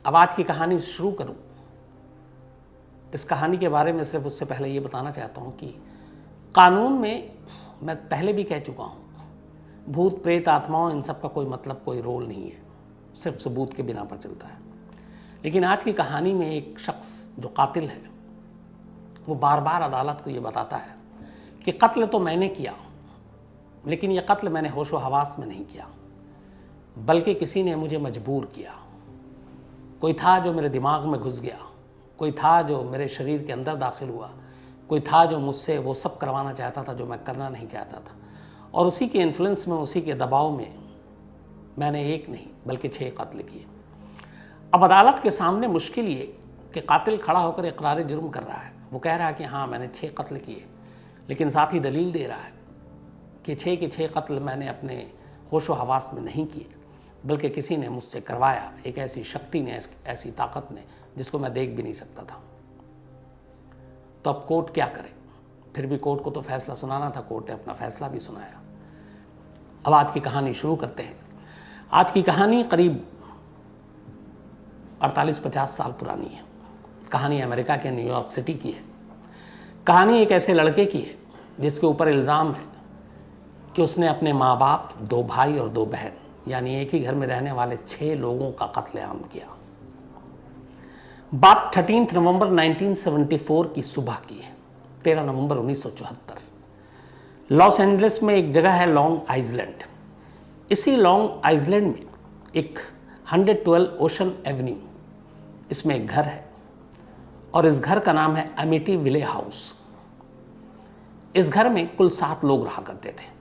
अब आज की कहानी शुरू करूं। इस कहानी के बारे में सिर्फ उससे पहले ये बताना चाहता हूं कि कानून में मैं पहले भी कह चुका हूं, भूत प्रेत आत्माओं इन सब का कोई मतलब, कोई रोल नहीं है, सिर्फ सबूत के बिना पर चलता है। लेकिन आज की कहानी में एक शख्स जो कातिल है वो बार बार अदालत को ये बताता है कि कत्ल तो मैंने किया, लेकिन यह कत्ल मैंने होशो हवास में नहीं किया, बल्कि किसी ने मुझे मजबूर किया। कोई था जो मेरे दिमाग में घुस गया, कोई था जो मेरे शरीर के अंदर दाखिल हुआ, कोई था जो मुझसे वो सब करवाना चाहता था जो मैं करना नहीं चाहता था, और उसी के इन्फ्लुएंस में, उसी के दबाव में मैंने एक नहीं बल्कि 6 कत्ल किए। अब अदालत के सामने मुश्किल ये कि कातिल खड़ा होकर इकरार जुर्म कर रहा है। वो कह रहा है कि हाँ मैंने 6 कत्ल किए, लेकिन साथ ही दलील दे रहा है कि 6 के 6 कत्ल मैंने अपने होशो हवास में नहीं किए, बल्कि किसी ने मुझसे करवाया, एक ऐसी शक्ति ने, ऐसी ताकत ने जिसको मैं देख भी नहीं सकता था। तो अब कोर्ट क्या करे? फिर भी कोर्ट को तो फैसला सुनाना था, कोर्ट ने अपना फैसला भी सुनाया। अब आज की कहानी शुरू करते हैं। आज की कहानी करीब 48-50 साल पुरानी है। कहानी अमेरिका के न्यूयॉर्क सिटी की है। कहानी एक ऐसे लड़के की है जिसके ऊपर इल्ज़ाम है कि उसने अपने माँ बाप, 2 भाई और 2 बहन, यानी एक ही घर में रहने वाले 6 लोगों का कत्लेआम किया। बात 13 नवंबर 1974 की सुबह की है, 13 नवंबर 1974। लॉस एंजलिस में एक जगह है लॉन्ग आइलैंड। इसी लॉन्ग आइलैंड में एक 112 ओशन एवेन्यू, इसमें एक घर है और इस घर का नाम है एमिटीविले हाउस। इस घर में कुल 7 लोग रहा करते थे।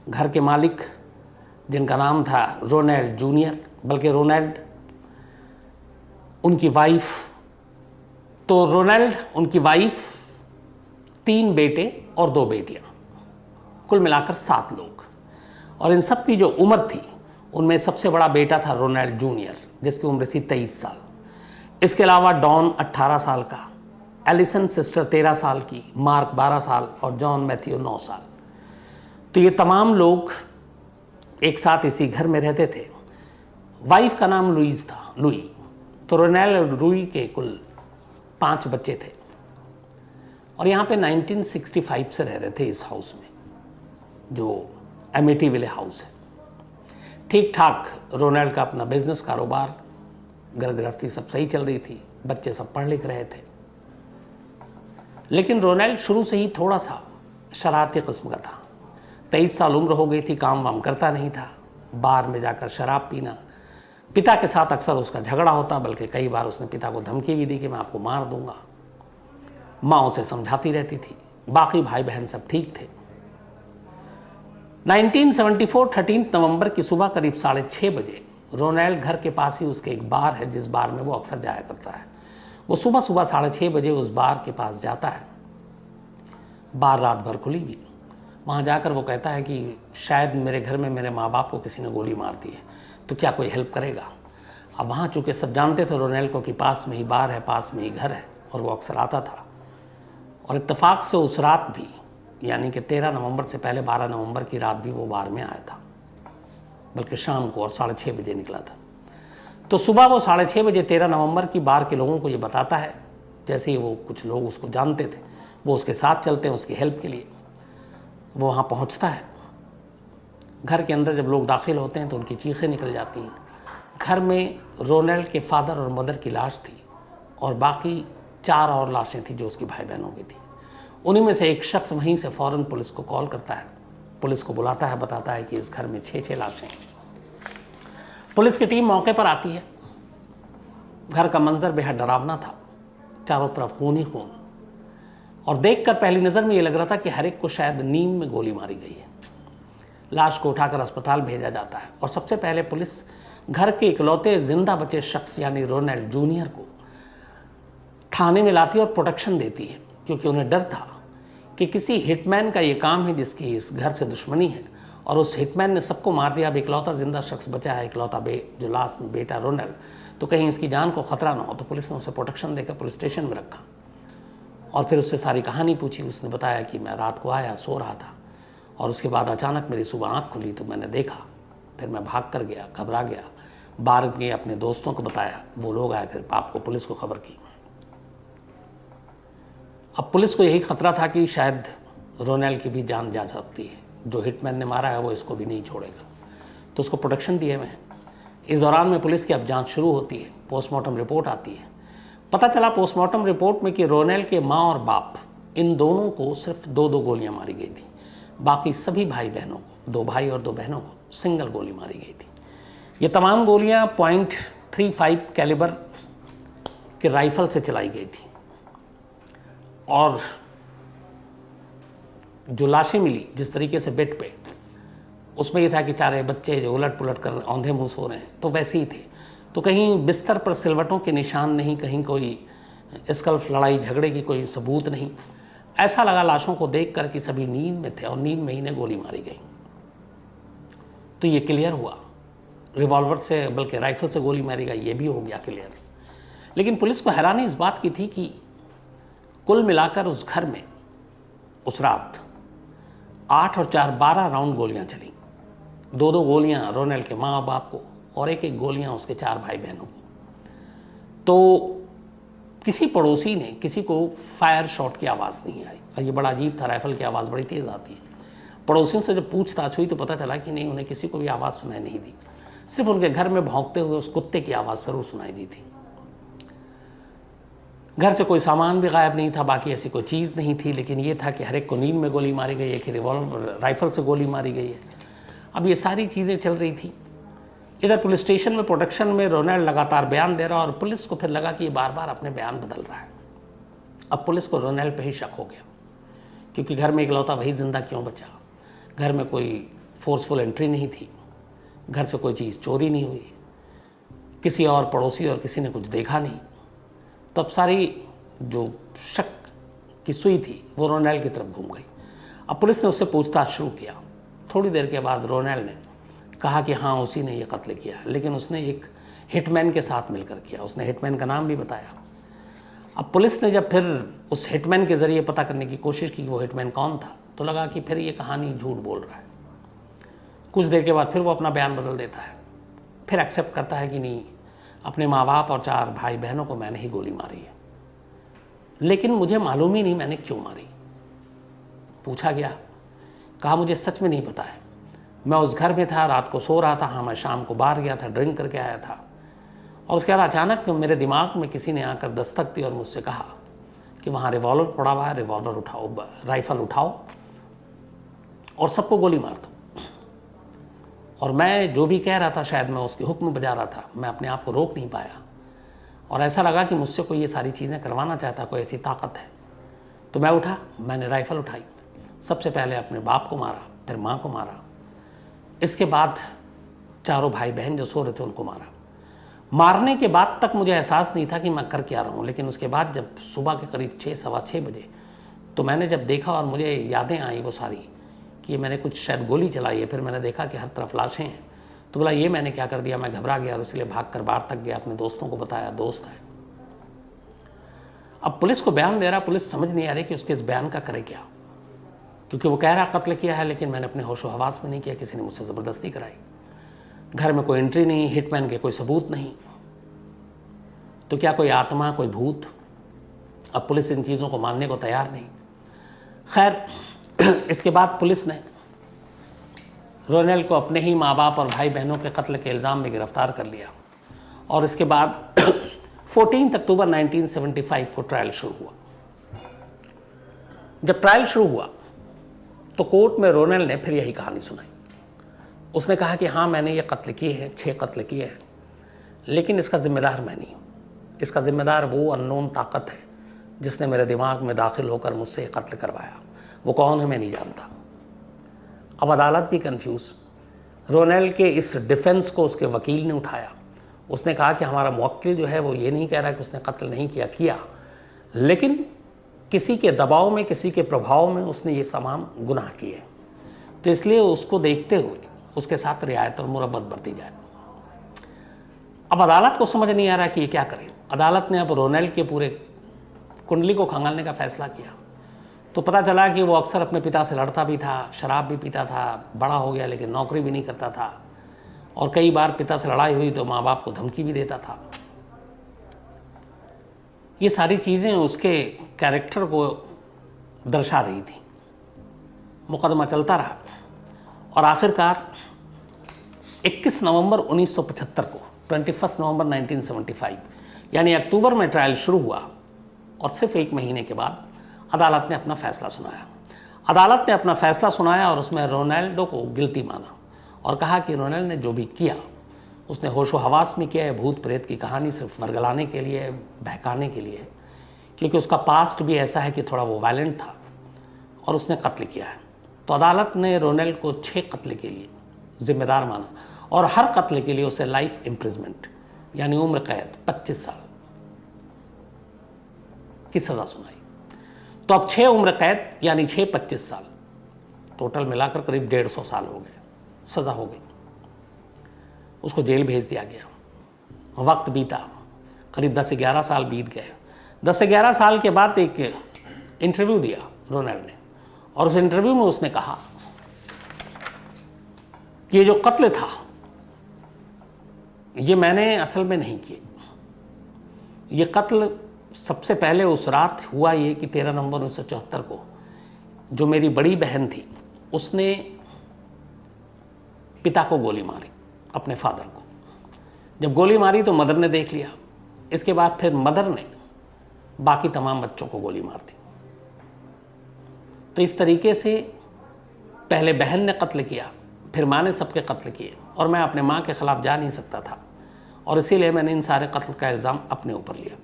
घर के मालिक, जिनका नाम था रोनाल्ड जूनियर, बल्कि रोनाल्ड उनकी वाइफ, तो रोनाल्ड उनकी वाइफ, 3 बेटे और 2 बेटियां, कुल मिलाकर 7 लोग। और इन सब की जो उम्र थी, उनमें सबसे बड़ा बेटा था रोनाल्ड जूनियर, जिसकी उम्र थी 23 साल। इसके अलावा डॉन 18 साल का, एलिसन सिस्टर 13 साल की, मार्क 12 साल और जॉन मैथ्यू 9 साल। तो ये तमाम लोग एक साथ इसी घर में रहते थे। वाइफ का नाम लुईस था, लुई। तो रोनाल्ड और लुई के कुल 5 बच्चे थे और यहाँ पे 1965 से रह रहे थे इस हाउस में, जो एमिटीविले हाउस है। ठीक ठाक रोनाल्ड का अपना बिजनेस, कारोबार, घर गृहस्थी सब सही चल रही थी, बच्चे सब पढ़ लिख रहे थे। लेकिन रोनाल्ड शुरू से ही थोड़ा सा शरारती किस्म का था। 23 साल उम्र हो गई थी, काम वाम करता नहीं था, बार में जाकर शराब पीना, पिता के साथ अक्सर उसका झगड़ा होता, बल्कि कई बार उसने पिता को धमकी भी दी कि मैं आपको मार दूंगा। माँ उसे समझाती रहती थी, बाकी भाई बहन सब ठीक थे। 1974 13 नवंबर की सुबह करीब 6:30 बजे रोनाल्ड घर के पास ही उसके एक बार है, जिस बार में वो अक्सर जाया करता है। वो सुबह 6:30 बजे उस बार के पास जाता है। बार रात भर खुली भी। वहाँ जाकर वो कहता है कि शायद मेरे घर में मेरे माँ बाप को किसी ने गोली मार दी है, तो क्या कोई हेल्प करेगा? अब वहाँ चूँकि सब जानते थे रोनाल्ड को कि पास में ही बार है, पास में ही घर है, और वो अक्सर आता था। और इत्तेफाक से उस रात भी, यानी कि 13 नवंबर से पहले 12 नवंबर की रात भी वो बार में आया था, बल्कि शाम को, और 6:30 बजे निकला था। तो सुबह वो 6:30 बजे 13 नवंबर की बार के लोगों को ये बताता है। जैसे ही वो, कुछ लोग उसको जानते थे, वो उसके साथ चलते हैं उसकी हेल्प के लिए। वो वहाँ पहुँचता है। घर के अंदर जब लोग दाखिल होते हैं तो उनकी चीखें निकल जाती हैं। घर में रोनाल्ड के फादर और मदर की लाश थी और बाकी 4 और लाशें थी जो उसकी भाई बहनों की थी। उन्हीं में से एक शख्स वहीं से फ़ौरन पुलिस को कॉल करता है, पुलिस को बुलाता है, बताता है कि इस घर में 6 लाशें हैं। पुलिस की टीम मौके पर आती है। घर का मंजर बेहद डरावना था, चारों तरफ खून ही खून, और देखकर पहली नज़र में ये लग रहा था कि हर एक को शायद नींद में गोली मारी गई है। लाश को उठाकर अस्पताल भेजा जाता है और सबसे पहले पुलिस घर के इकलौते जिंदा बचे शख्स यानी रोनाल्ड जूनियर को थाने में लाती है और प्रोटेक्शन देती है, क्योंकि उन्हें डर था कि किसी हिटमैन का ये काम है जिसकी इस घर से दुश्मनी है, और उस हिटमैन ने सबको मार दिया। अब इकलौता जिंदा शख्स बचा है, इकलौता जो लास्ट में बेटा रोनाल्ड, तो कहीं इसकी जान को खतरा ना हो। तो पुलिस ने उसे प्रोटेक्शन देकर पुलिस स्टेशन में रखा और फिर उससे सारी कहानी पूछी। उसने बताया कि मैं रात को आया, सो रहा था, और उसके बाद अचानक मेरी सुबह आँख खुली तो मैंने देखा, फिर मैं भाग कर गया, घबरा गया, बार में अपने दोस्तों को बताया, वो लोग आए, फिर आपको पुलिस को खबर की। अब पुलिस को यही खतरा था कि शायद रोनेल की भी जान जा सकती है, जो हिटमैन ने मारा है वो इसको भी नहीं छोड़ेगा, तो उसको प्रोटेक्शन दिए हुए हैं। इस दौरान में पुलिस की अब जांच शुरू होती है, पोस्टमार्टम रिपोर्ट आती है। पता चला पोस्टमार्टम रिपोर्ट में कि रोनेल के माँ और बाप इन दोनों को सिर्फ 2 गोलियां मारी गई थी, बाकी सभी भाई बहनों को, 2 भाई और 2 बहनों को सिंगल गोली मारी गई थी। ये तमाम गोलियां .35 कैलिबर के राइफल से चलाई गई थी और जो लाशें मिली जिस तरीके से बेड पे, उसमें ये था कि 4 बच्चे जो उलट पुलट कर औंधे मुंह सो रहे हैं, तो वैसे ही थे। तो कहीं बिस्तर पर सिलवटों के निशान नहीं, कहीं कोई स्कल्फ लड़ाई झगड़े की कोई सबूत नहीं। ऐसा लगा लाशों को देख कर कि सभी नींद में थे और नींद में ही ने गोली मारी गई। तो ये क्लियर हुआ, रिवॉल्वर से बल्कि राइफल से गोली मारी गई, ये भी हो गया क्लियर। लेकिन पुलिस को हैरानी इस बात की थी कि कुल मिलाकर उस घर में उस रात 8 और 4 12 राउंड गोलियां चली। 2 गोलियां रोनेल के माँ बाप को और 1 गोलियां उसके 4 भाई बहनों को। तो किसी पड़ोसी ने, किसी को फायर शॉट की आवाज़ नहीं आई, और ये बड़ा अजीब था, राइफल की आवाज़ बड़ी तेज़ आती है। पड़ोसियों से जब पूछताछ हुई तो पता चला कि नहीं, उन्हें किसी को भी आवाज़ सुनाई नहीं दी, सिर्फ उनके घर में भौंकते हुए उस कुत्ते की आवाज़ जरूर सुनाई दी थी। घर से कोई सामान भी गायब नहीं था, बाकी ऐसी कोई चीज़ नहीं थी, लेकिन ये था कि हर एक को नींद में गोली मारी गई है, कि रिवॉल्वर राइफल से गोली मारी गई है। अब ये सारी चीज़ें चल रही थी। इधर पुलिस स्टेशन में प्रोटेक्शन में रोनेल लगातार बयान दे रहा, और पुलिस को फिर लगा कि ये बार बार अपने बयान बदल रहा है। अब पुलिस को रोनेल पे ही शक हो गया, क्योंकि घर में इकलौता वही जिंदा क्यों बचा, घर में कोई फोर्सफुल एंट्री नहीं थी, घर से कोई चीज़ चोरी नहीं हुई, किसी और पड़ोसी और किसी ने कुछ देखा नहीं। तो अब सारी जो शक की सुई थी वो रोनेल की तरफ घूम गई। अब पुलिस ने उससे पूछताछ शुरू किया। थोड़ी देर के बाद रोनेल ने कहा कि हाँ, उसी ने ये कत्ल किया, लेकिन उसने एक हिटमैन के साथ मिलकर किया। उसने हिटमैन का नाम भी बताया। अब पुलिस ने जब फिर उस हिटमैन के ज़रिए पता करने की कोशिश की कि वो हिटमैन कौन था, तो लगा कि फिर ये कहानी झूठ बोल रहा है। कुछ देर के बाद फिर वो अपना बयान बदल देता है, फिर एक्सेप्ट करता है कि नहीं, अपने माँ बाप और 4 भाई बहनों को मैंने ही गोली मारी है, लेकिन मुझे मालूम ही नहीं मैंने क्यों मारी। पूछा गया, कहा मुझे सच में नहीं पता है, मैं उस घर में था, रात को सो रहा था, हाँ मैं शाम को बाहर गया था, ड्रिंक करके आया था, और उसके बाद अचानक मेरे दिमाग में किसी ने आकर दस्तक दी और मुझसे कहा कि वहाँ रिवॉल्वर पड़ा हुआ है, रिवॉल्वर उठाओ, राइफल उठाओ और सबको गोली मार दो। और मैं जो भी कह रहा था, शायद मैं उसके हुक्म बजा रहा था, मैं अपने आप को रोक नहीं पाया, और ऐसा लगा कि मुझसे कोई ये सारी चीज़ें करवाना चाहता, कोई ऐसी ताकत है। तो मैं उठा, मैंने राइफ़ल उठाई, सबसे पहले अपने बाप को मारा, फिर माँ को मारा, इसके बाद 4 भाई बहन जो सो रहे थे उनको मारा। मारने के बाद तक मुझे एहसास नहीं था कि मैं कर क्या रहा हूँ, लेकिन उसके बाद जब सुबह के करीब 6 सवा 6 बजे, तो मैंने जब देखा और मुझे यादें आई वो सारी कि मैंने कुछ शायद गोली चलाई है, फिर मैंने देखा कि हर तरफ लाशें हैं, तो बोला ये मैंने क्या कर दिया। मैं घबरा गया और इसलिए भागकर बाहर तक गया, अपने दोस्तों को बताया, दोस्त है। अब पुलिस को बयान दे रहा, पुलिस समझ नहीं आ रही कि उसके इस बयान का करे क्या, क्योंकि वो कह रहा कत्ल किया है, लेकिन मैंने अपने होशो हवास में नहीं किया, किसी ने मुझसे ज़बरदस्ती कराई, घर में कोई एंट्री नहीं, हिटमैन के कोई सबूत नहीं, तो क्या कोई आत्मा, कोई भूत। अब पुलिस इन चीज़ों को मानने को तैयार नहीं। खैर, इसके बाद पुलिस ने रोनेल को अपने ही माँ बाप और भाई बहनों के कत्ल के इल्ज़ाम में गिरफ्तार कर लिया, और इसके बाद 14 अक्टूबर 1975 को ट्रायल शुरू हुआ। जब ट्रायल शुरू हुआ तो कोर्ट में रोनेल ने फिर यही कहानी सुनाई। उसने कहा कि हाँ, मैंने ये कत्ल किए हैं, 6 कत्ल किए हैं, लेकिन इसका जिम्मेदार मैं नहीं हूँ, इसका जिम्मेदार वो अननोन ताकत है जिसने मेरे दिमाग में दाखिल होकर मुझसे कत्ल करवाया। वो कौन है मैं नहीं जानता। अब अदालत भी कंफ्यूज। रोनेल के इस डिफेंस को उसके वकील ने उठाया। उसने कहा कि हमारा मुवक्किल जो है वो ये नहीं कह रहा कि उसने कत्ल नहीं किया, लेकिन किसी के दबाव में, किसी के प्रभाव में उसने ये तमाम गुनाह किए, तो इसलिए उसको देखते हुए उसके साथ रियायत और मुरब्बत बरती जाए। अब अदालत को समझ नहीं आ रहा कि ये क्या करे। अदालत ने अब रोनेल के पूरे कुंडली को खंगालने का फैसला किया। तो पता चला कि वो अक्सर अपने पिता से लड़ता भी था, शराब भी पीता था, बड़ा हो गया लेकिन नौकरी भी नहीं करता था, और कई बार पिता से लड़ाई हुई तो माँ बाप को धमकी भी देता था। ये सारी चीज़ें उसके कैरेक्टर को दर्शा रही थी। मुकदमा चलता रहा और आखिरकार 21 नवंबर 1975 को 21 नवंबर 1975 यानी अक्टूबर में ट्रायल शुरू हुआ और सिर्फ एक महीने के बाद अदालत ने अपना फैसला सुनाया। अदालत ने अपना फैसला सुनाया और उसमें रोनाल्डो को गिल्टी माना और कहा कि रोनाल्डो ने जो भी किया उसने होशो हवास में किया है। भूत प्रेत की कहानी सिर्फ वर्गलाने के लिए, बहकाने के लिए, क्योंकि उसका पास्ट भी ऐसा है कि थोड़ा वो वायलेंट था और उसने कत्ल किया है। तो अदालत ने रोनाल्डो को 6 कत्ल के लिए जिम्मेदार माना और हर कत्ल के लिए उसे लाइफ इम्प्रिजमेंट यानी उम्र कैद 25 साल की सज़ा सुनाई। तो अब 6 उम्र कैद यानी 6 25 साल, टोटल मिलाकर करीब 150 साल हो गए, सज़ा हो गई। उसको जेल भेज दिया गया। वक्त बीता, करीब 10 से 11 साल बीत गए। 10 से 11 साल के बाद एक इंटरव्यू दिया रोनाल्डो ने और उस इंटरव्यू में उसने कहा कि ये जो कत्ल था ये मैंने असल में नहीं किए। ये कत्ल सबसे पहले उस रात हुआ ये कि 13 नवंबर 1974 को जो मेरी बड़ी बहन थी उसने पिता को गोली मारी, अपने फादर को। जब गोली मारी तो मदर ने देख लिया। इसके बाद फिर मदर ने बाकी तमाम बच्चों को गोली मार दी। तो इस तरीके से पहले बहन ने कत्ल किया, फिर माँ ने सबके कत्ल किए और मैं अपने माँ के ख़िलाफ़ जा नहीं सकता था और इसीलिए मैंने इन सारे कत्ल का इल्ज़ाम अपने ऊपर लिया।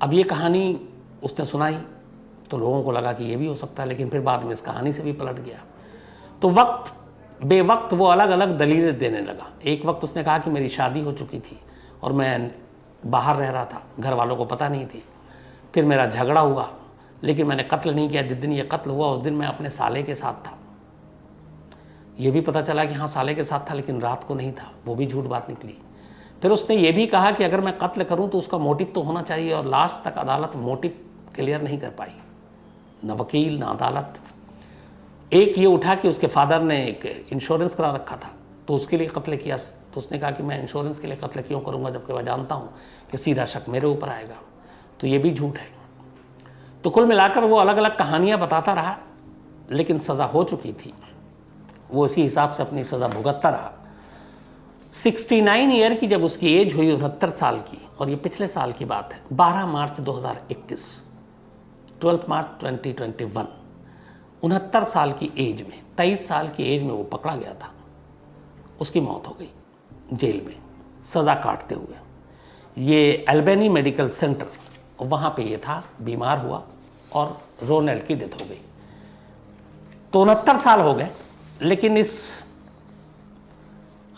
अब ये कहानी उसने सुनाई तो लोगों को लगा कि ये भी हो सकता है, लेकिन फिर बाद में इस कहानी से भी पलट गया। तो वक्त बेवक्त वो अलग अलग दलीलें देने लगा। एक वक्त उसने कहा कि मेरी शादी हो चुकी थी और मैं बाहर रह रहा था, घर वालों को पता नहीं थी। फिर मेरा झगड़ा हुआ लेकिन मैंने कत्ल नहीं किया। जिस दिन ये कत्ल हुआ उस दिन मैं अपने साले के साथ था। ये भी पता चला कि हाँ साले के साथ था लेकिन रात को नहीं था, वो भी झूठ बात निकली। फिर उसने ये भी कहा कि अगर मैं कत्ल करूं तो उसका मोटिव तो होना चाहिए और लास्ट तक अदालत मोटिव क्लियर नहीं कर पाई, न वकील न अदालत। एक ये उठा कि उसके फादर ने एक इंश्योरेंस करा रखा था तो उसके लिए कत्ल किया। तो उसने कहा कि मैं इंश्योरेंस के लिए कत्ल क्यों करूंगा जबकि मैं जानता हूं कि सीधा शक मेरे ऊपर आएगा। तो ये भी झूठ है। तो कुल मिलाकर वो अलग अलग कहानियां बताता रहा लेकिन सज़ा हो चुकी थी। वो इसी हिसाब से अपनी सज़ा भुगतता रहा। 69 ईयर की जब उसकी एज हुई, 69 साल की, और ये पिछले साल की बात है, 12 मार्च 2021, 12 मार्च 2021, 69 साल की एज में, 23 साल की एज में वो पकड़ा गया था। उसकी मौत हो गई जेल में सज़ा काटते हुए। ये एल्बेनी मेडिकल सेंटर, वहाँ पे ये था, बीमार हुआ और रोनाल्डो की डेथ हो गई। तो 69 साल हो गए, लेकिन इस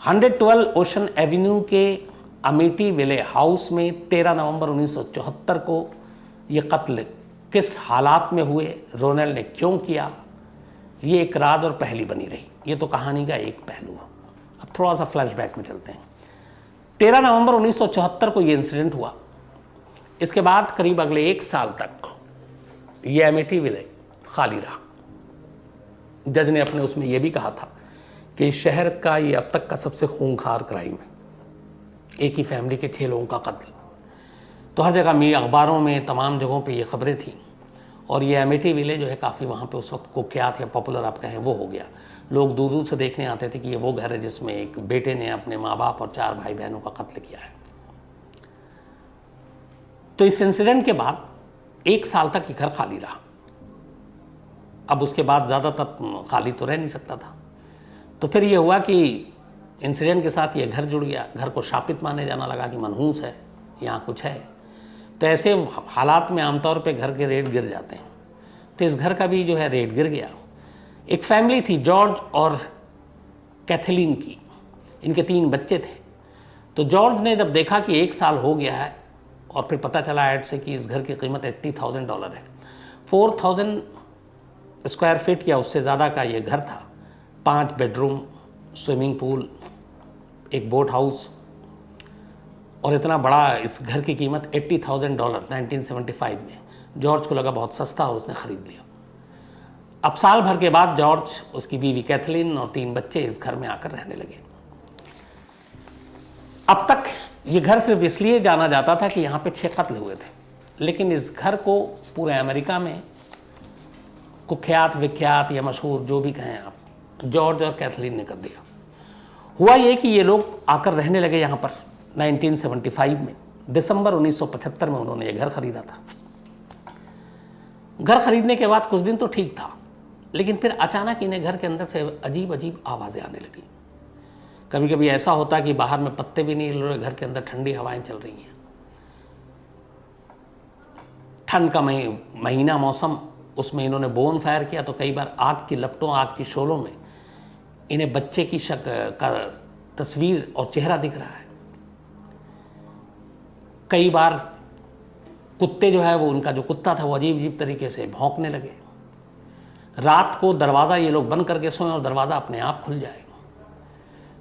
112 ओशन एवेन्यू के अमेटी विले हाउस में 13 नवंबर 1974 को ये कत्ल किस हालात में हुए, रोनाल्डो ने क्यों किया, ये एक राज और पहेली बनी रही। ये तो कहानी का एक पहलू है। अब थोड़ा सा फ्लैशबैक में चलते हैं। 13 नवंबर 1974 को ये इंसिडेंट हुआ। इसके बाद करीब अगले 1 साल तक ये अमेटी विले खाली रहा। जज ने अपने उसमें यह भी कहा था कि शहर का ये अब तक का सबसे खूंखार क्राइम है, एक ही फैमिली के 6 लोगों का कत्ल। तो हर जगह में, अखबारों में, तमाम जगहों पे ये खबरें थीं और ये अमेठी विले जो है काफ़ी वहाँ पे उस वक्त कुख्यात या पॉपुलर आप कहें वो हो गया। लोग दूर दूर से देखने आते थे कि ये वो घर है जिसमें एक बेटे ने अपने माँ बाप और 4 भाई बहनों का कत्ल किया है। तो इस इंसिडेंट के बाद 1 साल तक ये घर खाली रहा। अब उसके बाद ज़्यादातर खाली तो रह नहीं सकता था। तो फिर ये हुआ कि इंसिडेंट के साथ ये घर जुड़ गया। घर को शापित माने जाना लगा कि मनहूस है, यहाँ कुछ है। तो ऐसे हालात में आमतौर पे घर के रेट गिर जाते हैं। तो इस घर का भी जो है रेट गिर गया। एक फैमिली थी, जॉर्ज और कैथलीन की, इनके 3 बच्चे थे। तो जॉर्ज ने जब देखा कि 1 साल हो गया है और फिर पता चला ऐड से कि इस घर की कीमत $80,000 है, 4000 स्क्वायर फीट या उससे ज़्यादा का ये घर था। 5 बेडरूम, स्विमिंग पूल, एक बोट हाउस, और इतना बड़ा इस घर की कीमत $80,000 1975 में। जॉर्ज को लगा बहुत सस्ता और उसने ख़रीद लिया। अब साल भर के बाद जॉर्ज, उसकी बीवी कैथलीन और 3 बच्चे इस घर में आकर रहने लगे। अब तक ये घर सिर्फ इसलिए जाना जाता था कि यहाँ पे 6 कत्ल हुए थे, लेकिन इस घर को पूरे अमेरिका में कुख्यात विख्यात या मशहूर जो भी कहें आप, जॉर्ज और कैथलीन ने कर दिया। हुआ ये कि ये लोग आकर रहने लगे यहाँ पर 1975 में। दिसंबर 1975 में उन्होंने ये घर खरीदा था। घर खरीदने के बाद कुछ दिन तो ठीक था, लेकिन फिर अचानक इन्हें घर के अंदर से अजीब अजीब आवाज़ें आने लगी। कभी कभी ऐसा होता कि बाहर में पत्ते भी नहीं हिल रहे, घर के अंदर ठंडी हवाएं चल रही हैं। ठंड का महीना मौसम, उसमें इन्होंने बोन फायर किया तो कई बार आग की लपटों, आग की शोलों में इन्हें बच्चे की का तस्वीर और चेहरा दिख रहा है। कई बार कुत्ते जो है वो, उनका जो कुत्ता था वो अजीब अजीब तरीके से भौंकने लगे। रात को दरवाज़ा ये लोग बंद करके सोएं और दरवाज़ा अपने आप खुल जाए।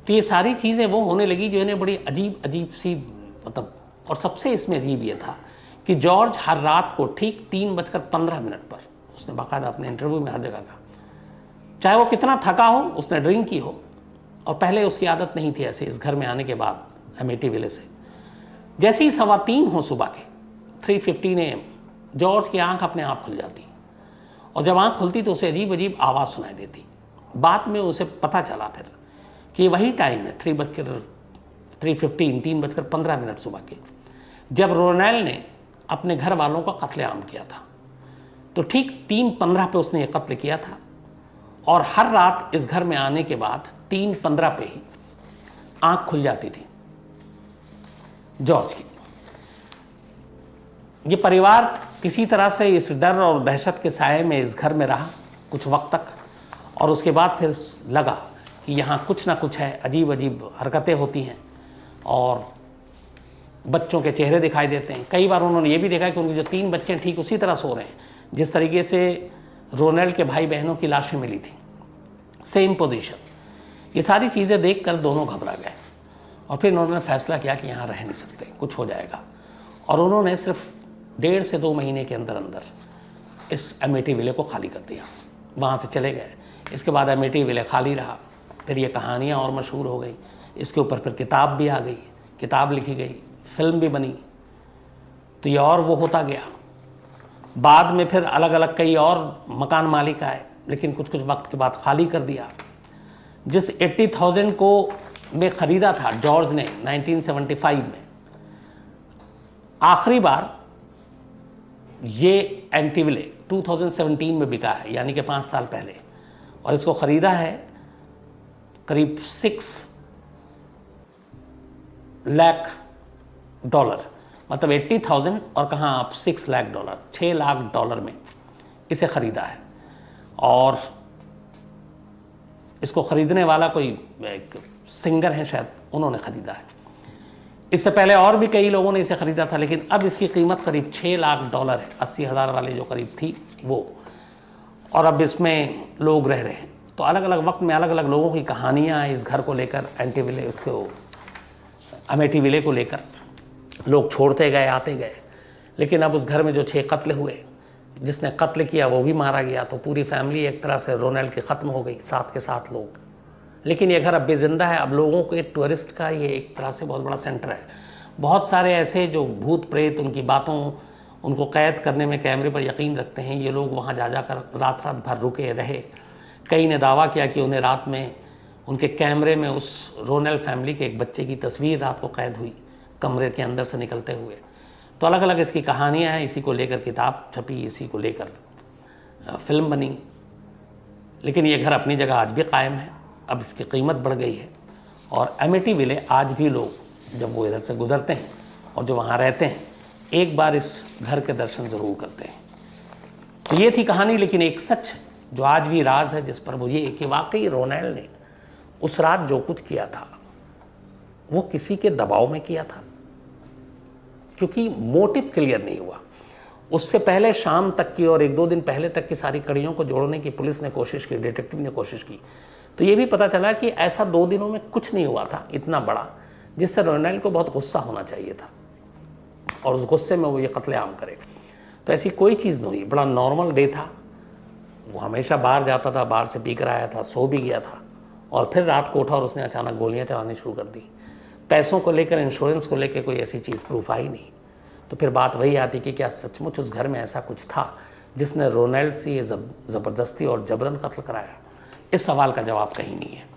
तो ये सारी चीज़ें वो होने लगी जो इन्हें बड़ी अजीब अजीब सी, मतलब, और सबसे इसमें अजीब ये था कि जॉर्ज हर रात को ठीक 3:15 पर, उसने बाकायदा अपने इंटरव्यू में हर जगह कहा, चाहे वो कितना थका हो, उसने ड्रिंक की हो, और पहले उसकी आदत नहीं थी ऐसे इस घर में आने के बाद अमेठी विले से, जैसे ही 3:15 हो सुबह के 3:15 AM, जॉर्ज की आंख अपने आप खुल जाती, और जब आंख खुलती तो उसे अजीब अजीब आवाज़ सुनाई देती। बाद में उसे पता चला फिर कि वही टाइम है 3:15 सुबह के, जब रोनेल ने अपने घर वालों का कत्लेआम किया था। तो ठीक 3:15 पे उसने ये कत्ल किया था, और हर रात इस घर में आने के बाद 3:15 पे ही आंख खुल जाती थी जॉर्ज की। ये परिवार किसी तरह से इस डर और दहशत के साए में इस घर में रहा कुछ वक्त तक, और उसके बाद फिर लगा कि यहाँ कुछ ना कुछ है, अजीब अजीब हरकतें होती हैं और बच्चों के चेहरे दिखाई देते हैं। कई बार उन्होंने ये भी देखा कि उनके जो 3 बच्चे हैं ठीक उसी तरह सो रहे हैं जिस तरीके से रोनेल के भाई बहनों की लाशें मिली थी, सेम पोजीशन। ये सारी चीज़ें देखकर दोनों घबरा गए, और फिर उन्होंने फैसला किया कि यहाँ रह नहीं सकते, कुछ हो जाएगा, और उन्होंने सिर्फ 1.5 से 2 महीने के अंदर अंदर इस अमेठी विले को खाली कर दिया, वहाँ से चले गए। इसके बाद अमेठी विले खाली रहा। फिर ये कहानियाँ और मशहूर हो गई, इसके ऊपर फिर किताब भी आ गई, किताब लिखी गई, फिल्म भी बनी, तो ये और वो होता गया। बाद में फिर अलग अलग कई और मकान मालिक आए, लेकिन कुछ कुछ वक्त के बाद खाली कर दिया। जिस 80,000 को में ख़रीदा था जॉर्ज ने 1975 में, आखिरी बार ये एंटी विले 2017 में बिका है, यानी कि 5 साल पहले, और इसको ख़रीदा है करीब $6 लाख, मतलब 80,000 और कहाँ आप $6 लाख, $6 लाख में इसे ख़रीदा है। और इसको ख़रीदने वाला कोई एक सिंगर है शायद, उन्होंने ख़रीदा है। इससे पहले और भी कई लोगों ने इसे ख़रीदा था, लेकिन अब इसकी कीमत करीब $6 लाख है, 80,000 वाले जो करीब थी वो, और अब इसमें लोग रह रहे हैं। तो अलग अलग वक्त में अलग अलग लोगों की कहानियाँ हैं इस घर को लेकर, एंटी विले, उसको अमेठी विले को लेकर। लोग छोड़ते गए, आते गए, लेकिन अब उस घर में जो 6 कत्ल हुए, जिसने कत्ल किया वो भी मारा गया, तो पूरी फैमिली एक तरह से रोनेल की ख़त्म हो गई, साथ के साथ लोग। लेकिन ये घर अब भी ज़िंदा है। अब लोगों के टूरिस्ट का ये एक तरह से बहुत बड़ा सेंटर है। बहुत सारे ऐसे जो भूत प्रेत, उनकी बातों, उनको कैद करने में कैमरे पर यकीन रखते हैं, ये लोग वहाँ जा जाकर रात रात भर रुके रहे। कई ने दावा किया कि उन्हें रात में उनके कैमरे में उस रोनेल फैमिली के एक बच्चे की तस्वीर रात को कैद हुई कमरे के अंदर से निकलते हुए। तो अलग अलग इसकी कहानियाँ हैं। इसी को लेकर किताब छपी, इसी को लेकर फिल्म बनी। लेकिन ये घर अपनी जगह आज भी कायम है। अब इसकी कीमत बढ़ गई है, और अमेठी विले आज भी लोग जब वो इधर से गुजरते हैं और जो वहाँ रहते हैं, एक बार इस घर के दर्शन ज़रूर करते हैं। तो ये थी कहानी। लेकिन एक सच जो आज भी राज है, जिस पर मुझे कि वाकई रोनेल ने उस रात जो कुछ किया था वो किसी के दबाव में किया था, क्योंकि मोटिव क्लियर नहीं हुआ। उससे पहले शाम तक की और 1-2 दिन पहले तक की सारी कड़ियों को जोड़ने की पुलिस ने कोशिश की, डिटेक्टिव ने कोशिश की, तो ये भी पता चला कि ऐसा 2 दिनों में कुछ नहीं हुआ था इतना बड़ा, जिससे रोनेल को बहुत गुस्सा होना चाहिए था और उस गुस्से में वो ये कत्लेआम करे। तो ऐसी कोई चीज़ नहीं हुई, बड़ा नॉर्मल डे था। वो हमेशा बाहर जाता था, बाहर से पी कर आया था, सो भी गया था और फिर रात को उठा और उसने अचानक गोलियां चलानी शुरू कर दी। पैसों को लेकर, इंश्योरेंस को लेकर कोई ऐसी चीज़ प्रूफ आई नहीं। तो फिर बात वही आती कि क्या सचमुच उस घर में ऐसा कुछ था जिसने रोनाल्ड से ये ज़बरदस्ती और जबरन कत्ल कराया? इस सवाल का जवाब कहीं नहीं है।